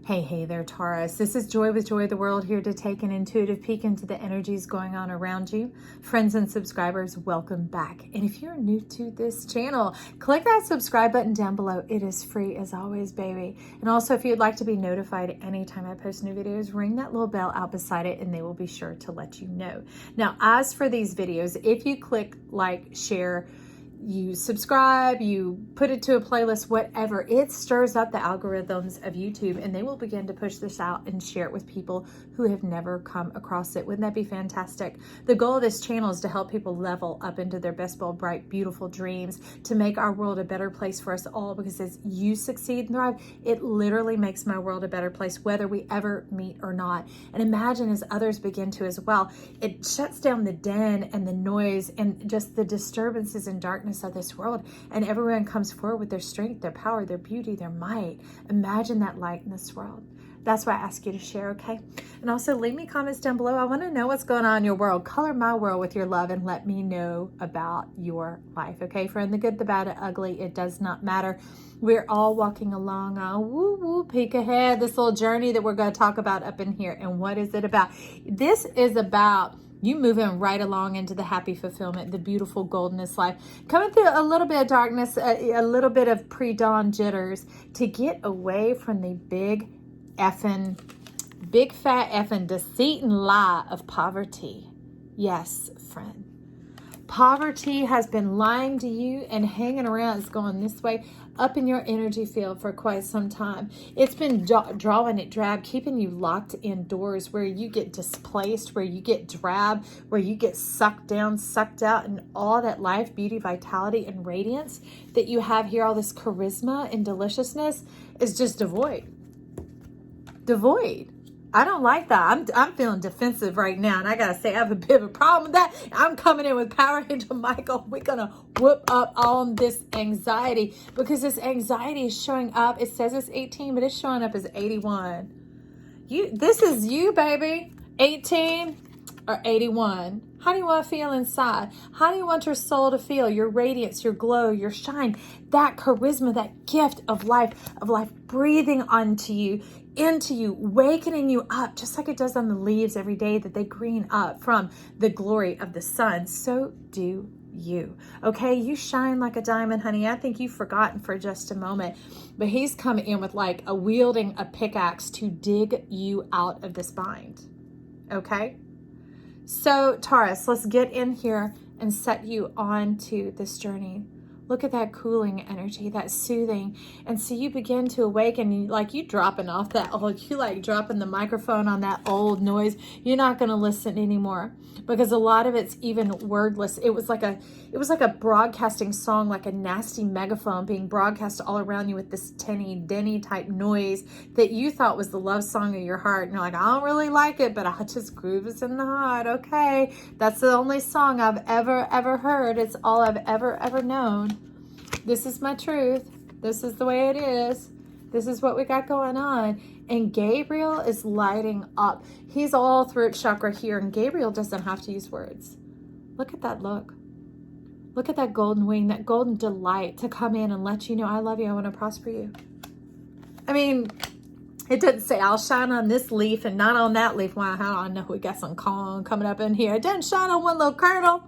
Hey there, Taurus. This is Joy with Joy of the World, here to take an intuitive peek into the energies going on around you. Friends and subscribers, welcome back. And if you're new to this channel, click that subscribe button down below. It is free as always, baby. And also, if you'd like to be notified anytime I post new videos, ring that little bell out beside it and they will be sure to let you know. Now, as for these videos, if you click like, share, you subscribe, you put it to a playlist, whatever, it stirs up the algorithms of YouTube and they will begin to push this out and share it with people who have never come across it. Wouldn't that be fantastic? The goal of this channel is to help people level up into their best, bold, bright, beautiful dreams, to make our world a better place for us all, because as you succeed and thrive, it literally makes my world a better place, whether we ever meet or not. And imagine as others begin to as well, it shuts down the din and the noise and just the disturbances and darkness of this world, and everyone comes forward with their strength, their power, their beauty, their might. Imagine that light in this world. That's why I ask you to share, okay? And also leave me comments down below. I want to know what's going on in your world. Color my world with your love and let me know about your life, okay? For in the good, the bad, the ugly, it does not matter. We're all walking along a woo-woo peek ahead, this little journey that we're going to talk about up in here. And what is it about? This is about you moving right along into the happy fulfillment, the beautiful goldenness life, coming through a little bit of darkness, a little bit of pre-dawn jitters to get away from the big fat effing deceit and lie of poverty. Yes, friend. Poverty has been lying to you and hanging around. It's going this way up in your energy field for quite some time. It's been drawing it drab, keeping you locked indoors, where you get displaced, where you get drab, where you get sucked down, sucked out, and all that life, beauty, vitality, and radiance that you have here, all this charisma and deliciousness is just devoid. Devoid. I don't like that. I'm feeling defensive right now. And I got to say, I have a bit of a problem with that. I'm coming in with Power Angel Michael. We're going to whoop up on this anxiety, because this anxiety is showing up. It says it's 18, but it's showing up as 81. This is you, baby. 18 or 81. How do you want to feel inside? How do you want your soul to feel? Your radiance, your glow, your shine, that charisma, that gift of life breathing onto you, into you, wakening you up, just like it does on the leaves every day that they green up from the glory of the sun. So do you. Okay, you shine like a diamond, honey. I think you've forgotten for just a moment, but he's coming in with like wielding a pickaxe to dig you out of this bind. Okay, so Taurus, let's get in here and set you on to this journey. Look at that cooling energy, that soothing. And so you begin to awaken, like you dropping off that old, you like dropping the microphone on that old noise. You're not going to listen anymore, because a lot of it's even wordless. It was like a broadcasting song, like a nasty megaphone being broadcast all around you with this tinny, denny type noise that you thought was the love song of your heart. And you're like, I don't really like it, but I just groove us in the heart. Okay. That's the only song I've ever heard. It's all I've ever known. This is my truth. This is the way it is. This is what we got going on. And Gabriel is lighting up. He's all throat chakra here. And Gabriel doesn't have to use words. Look at that look. Look at that golden wing, that golden delight to come in and let you know, I love you. I want to prosper you. I mean, it doesn't say I'll shine on this leaf and not on that leaf. Wow, how do I know we got some corn coming up in here? It doesn't shine on one little kernel,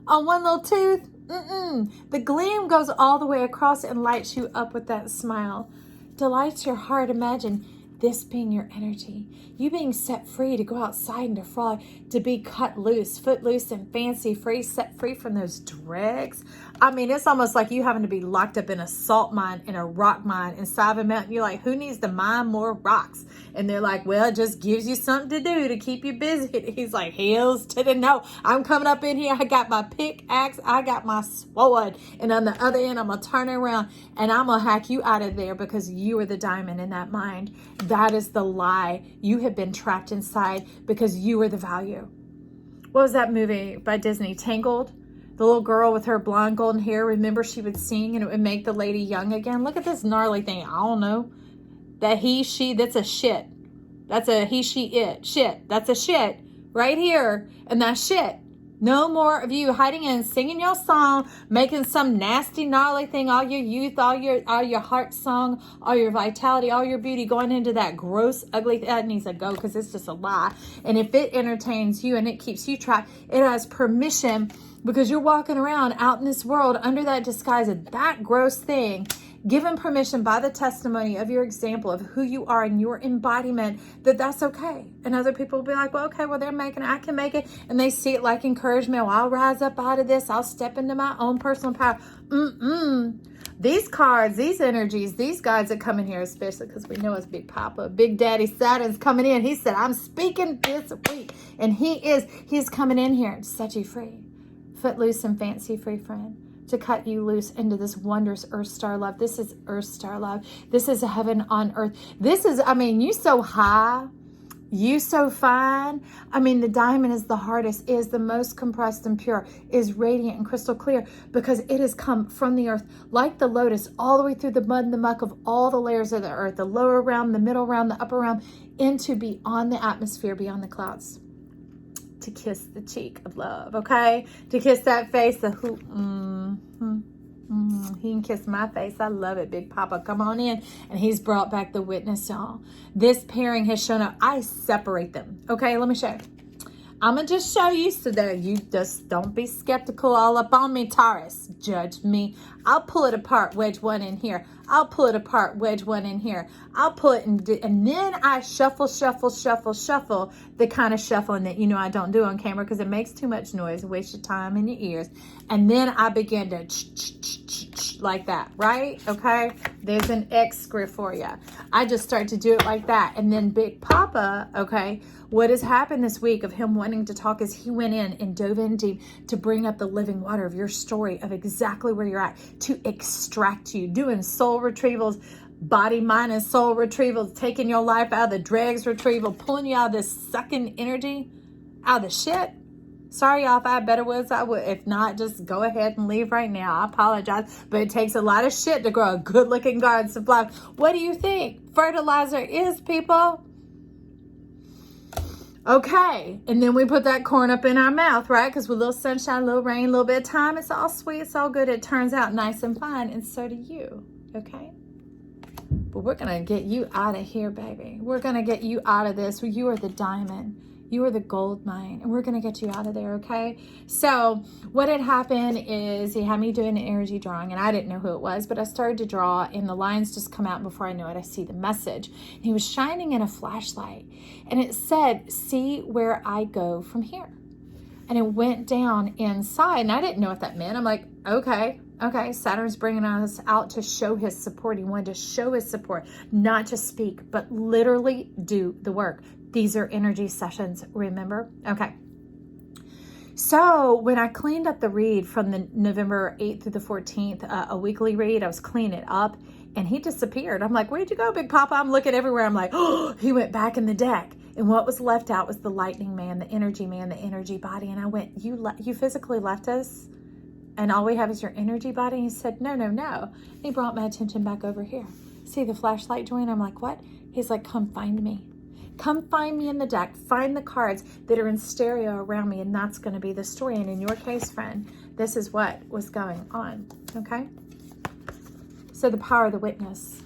on one little tooth. The gleam goes all the way across and lights you up with that smile. Delights your heart. Imagine this being your energy. You being set free to go outside and to frolic, to be cut loose, foot loose and fancy free, set free from those dregs. I mean, it's almost like you having to be locked up in a salt mine, in a rock mine inside of a mountain. You're like, who needs to mine more rocks? And they're like, well, it just gives you something to do to keep you busy. And he's like, heels to the no. I'm coming up in here. I got my pickaxe. I got my sword. And on the other end, I'm going to turn it around and I'm going to hack you out of there, because you are the diamond in that mind. That is the lie. You have been trapped inside because you are the value. What was that movie by Disney? Tangled? The little girl with her blonde golden hair. Remember, she would sing and it would make the lady young again. Look at this gnarly thing. I don't know. That he, she, that's a shit. That's a he, she, it. Shit. That's a shit right here. And that shit No more of you hiding in, singing your song, making some nasty, gnarly thing, all your youth, all your heart song, all your vitality, all your beauty, going into that gross, ugly, that needs to go because it's just a lie. And if it entertains you and it keeps you trapped, it has permission because you're walking around out in this world under that disguise of that gross thing, given permission by the testimony of your example of who you are and your embodiment, that's okay. And other people will be like, well, okay, well, they're making it, I can make it. And they see it like encouragement. Well, I'll rise up out of this. I'll step into my own personal power. These cards, these energies, these guys that come in here, especially because we know it's Big Papa, Big Daddy Saturn's coming in. He said, I'm speaking this week. And he's coming in here to set you free. Footloose and fancy free, friend. To cut you loose into this wondrous earth star love. This is earth star love. This is a heaven on earth. This is, you so high, you so fine. The diamond is the hardest, is the most compressed and pure, is radiant and crystal clear because it has come from the earth like the lotus all the way through the mud and the muck of all the layers of the earth, the lower realm, the middle realm, the upper realm, into beyond the atmosphere, beyond the clouds. To kiss the cheek of love, okay? To kiss that face, the who, he can kiss my face. I love it, Big Papa. Come on in. And he's brought back the witness, y'all. This pairing has shown up. I separate them, okay? Let me show you. I'm going to just show you so that you just don't be skeptical all up on me, Taurus. Judge me. I'll pull it apart, wedge one in here. I'll pull it apart, wedge one in here. I'll pull it and then I shuffle the kind of shuffling that I don't do on camera because it makes too much noise, waste your time in your ears. And then I begin to like that, right? Okay? There's an X script for you. I just start to do it like that. And then Big Papa, okay, what has happened this week of him wanting to talk is he went in and dove in deep to bring up the living water of your story of exactly where you're at, to extract you, doing soul retrievals, body, mind, and soul retrievals, taking your life out of the dregs retrieval, pulling you out of this sucking energy, out of the shit. Sorry, y'all, if I had better words, I would. If not, just go ahead and leave right now. I apologize, but it takes a lot of shit to grow a good-looking garden supply. What do you think fertilizer is, people? Okay, and then we put that corn up in our mouth, right? Because with a little sunshine, a little rain, a little bit of time, it's all sweet, it's all good. It turns out nice and fine, and so do you, okay? But we're going to get you out of here, baby. We're going to get you out of this. You are the diamond. You are the gold mine, and we're going to get you out of there, okay? So what had happened is he had me doing an energy drawing, and I didn't know who it was, but I started to draw, and the lines just come out. Before I know it, I see the message. And he was shining in a flashlight, and it said, see where I go from here. And it went down inside, and I didn't know what that meant. I'm like, okay, Saturn's bringing us out to show his support. He wanted to show his support, not to speak, but literally do the work. These are energy sessions, remember? Okay. So when I cleaned up the read from the November 8th through the 14th, a weekly read, I was cleaning it up, and he disappeared. I'm like, where'd you go, Big Papa? I'm looking everywhere. I'm like, oh, he went back in the deck. And what was left out was the lightning man, the energy body. And I went, you physically left us? And all we have is your energy body? And he said, no. And he brought my attention back over here. See the flashlight joint? I'm like, what? He's like, come find me. Come find me in the deck. Find the cards that are in stereo around me, and that's going to be the story. And in your case, friend, this is what was going on, okay? So the power of the witness.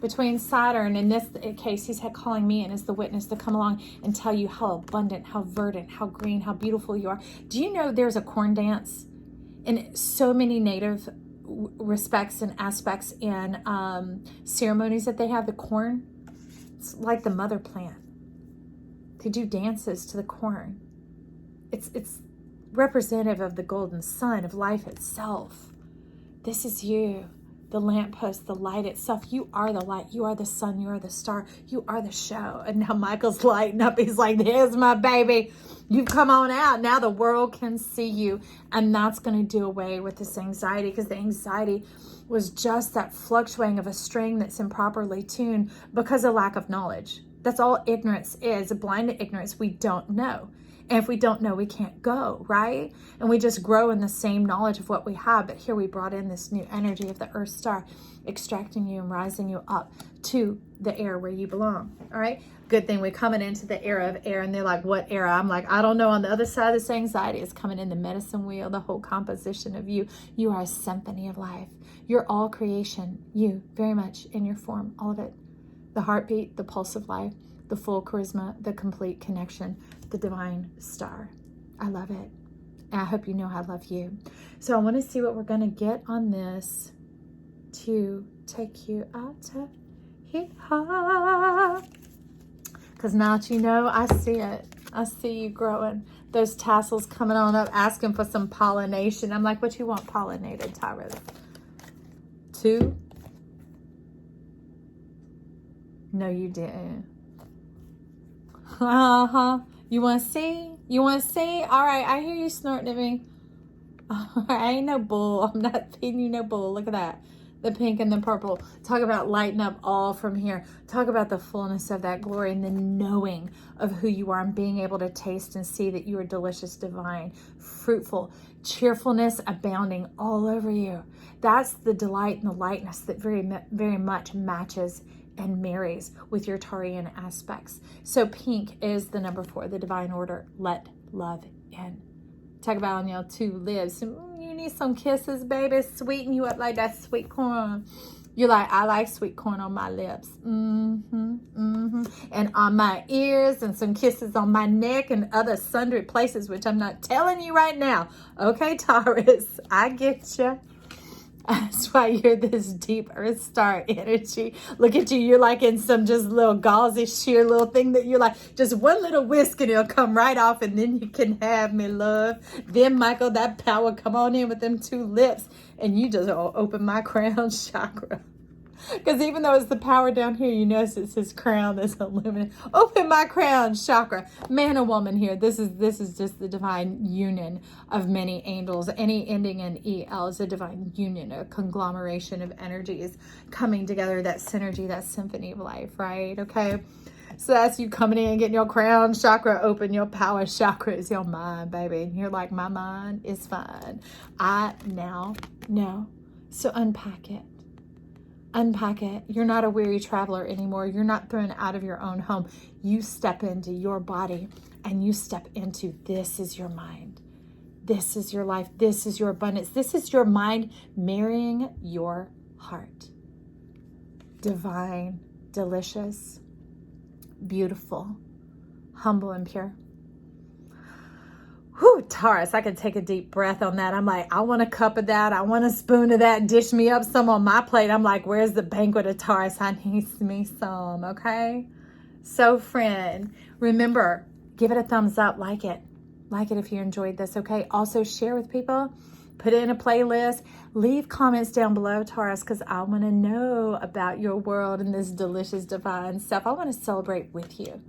Between Saturn, in this case, he's calling me in as the witness to come along and tell you how abundant, how verdant, how green, how beautiful you are. Do you know there's a corn dance in so many native respects and aspects in ceremonies that they have? The corn, it's like the mother plant. They do dances to the corn. It's representative of the golden sun, of life itself. This is you, the lamppost, the light itself. You are the light. You are the sun. You are the star. You are the show. And now Michael's lighting up. He's like, there's my baby. You come on out. Now the world can see you. And that's going to do away with this anxiety, because the anxiety was just that fluctuating of a string that's improperly tuned because of lack of knowledge. That's all ignorance is, a blind ignorance. We don't know. And if we don't know, we can't go, right? And we just grow in the same knowledge of what we have. But here we brought in this new energy of the Earth Star, extracting you and rising you up to the air where you belong, all right? Good thing we're coming into the era of air. And they're like, what era? I'm like, I don't know. On the other side of this anxiety is coming in the medicine wheel, the whole composition of you. You are a symphony of life. You're all creation. You, very much in your form, all of it. The heartbeat, the pulse of life, the full charisma, the complete connection, the divine star. I love it. And I hope you know I love you. So I want to see what we're going to get on this to take you out to here. Because now that you know, I see it. I see you growing. Those tassels coming on up, asking for some pollination. I'm like, what you want pollinated, Taurus? 2? No, you didn't. You want to see? You want to see? All right, I hear you snorting at me. All right, I ain't no bull. I'm not feeding you no bull. Look at that. The pink and the purple. Talk about lighting up all from here. Talk about the fullness of that glory and the knowing of who you are and being able to taste and see that you are delicious, divine, fruitful, cheerfulness abounding all over you. That's the delight and the lightness that very, very much matches and marries with your Taurian aspects. So pink is the number 4, the divine order. Let love in. Talk about, 2 lips. You need some kisses, baby. Sweeten you up like that sweet corn. You're like, I like sweet corn on my lips. And on my ears, and some kisses on my neck and other sundry places, which I'm not telling you right now. Okay, Taurus, I get you. That's why you're this deep Earth Star energy. Look at you. You're like in some just little gauzy sheer little thing that you're like, just one little whisk and it'll come right off and then you can have me, love. Then, Michael, that power come on in with them 2 lips and you just open my crown chakra. Because even though it's the power down here, you notice it's his crown that's illuminated. Open my crown chakra. Man or woman here. This is just the divine union of many angels. Any ending in EL is a divine union, a conglomeration of energies coming together, that synergy, that symphony of life, right? Okay. So that's you coming in, getting your crown chakra open. Your power chakra is your mind, baby. And you're like, my mind is fine. I now know. So unpack it. Unpack it. You're not a weary traveler anymore. You're not thrown out of your own home. You step into your body and you step into, this is your mind. This is your life. This is your abundance. This is your mind marrying your heart. Divine, delicious, beautiful, humble and pure. Whew, Taurus, I could take a deep breath on that. I'm like, I want a cup of that. I want a spoon of that. Dish me up some on my plate. I'm like, where's the banquet of Taurus? I need me some, okay? So, friend, remember, give it a thumbs up. Like it. Like it if you enjoyed this, okay? Also, share with people. Put it in a playlist. Leave comments down below, Taurus, because I want to know about your world and this delicious, divine stuff. I want to celebrate with you.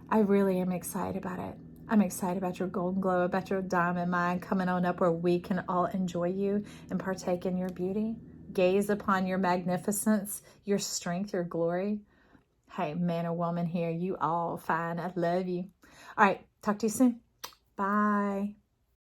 I really am excited about it. I'm excited about your golden glow, about your diamond mind coming on up where we can all enjoy you and partake in your beauty. Gaze upon your magnificence, your strength, your glory. Hey, man or woman here, you all fine. I love you. All right, talk to you soon. Bye.